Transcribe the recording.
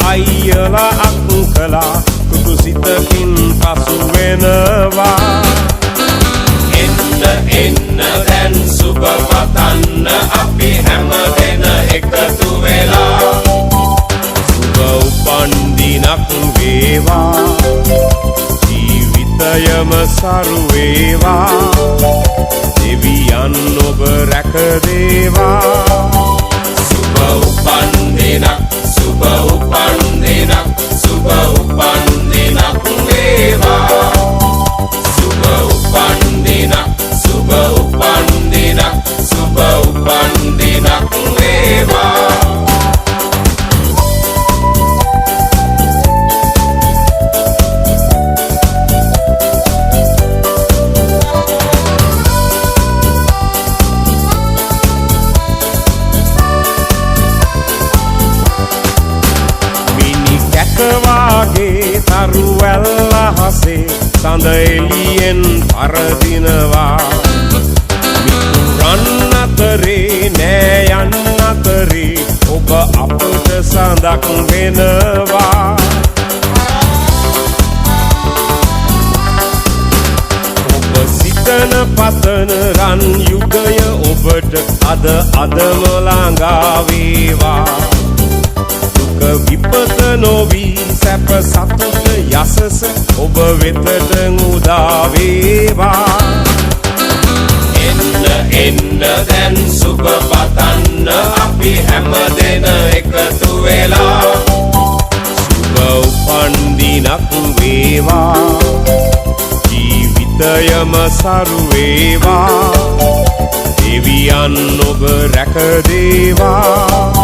අයියලා අක්කලා කුතු සිතකින් පසු වෙනවා එන්න දැන් සුබ පතන්න අපි හැම දෙන එකතු වෙලා සුබ උපන් දිනක් වේවා ජීවිතයම සරු වේවා දෙවියන් ඔබ රැක දේවා සුබ උපන් දිනක් සුබ උපන් දිනක් සුබ උපන් දිනක් වේවා සුබ උපන් දිනක් සුබ උපන් දිනක් සුබ උපන් දිනක් වේවා වාගේ තරුවැල්ල හසේ සඳ එළියෙන් පරදිනවා මිතුරන් අතරේ නෑ යන්න අතරේ ඔබ අපට සඳක් වෙනවා ඔබ සිතන පතන රන් යුගය ඔබට අදම ළඟා වේවා විපත නොවී සැප සතුට යසස ඔබ වෙතට උදා වේවා එන්න දැන් සුබ පතන්න අපි හැම දෙන එකතු වෙලා සුබ උපන් දිනක් වේවා ජීවිතයම සරු වේවා දෙවියන් ඔබ රැක දේවා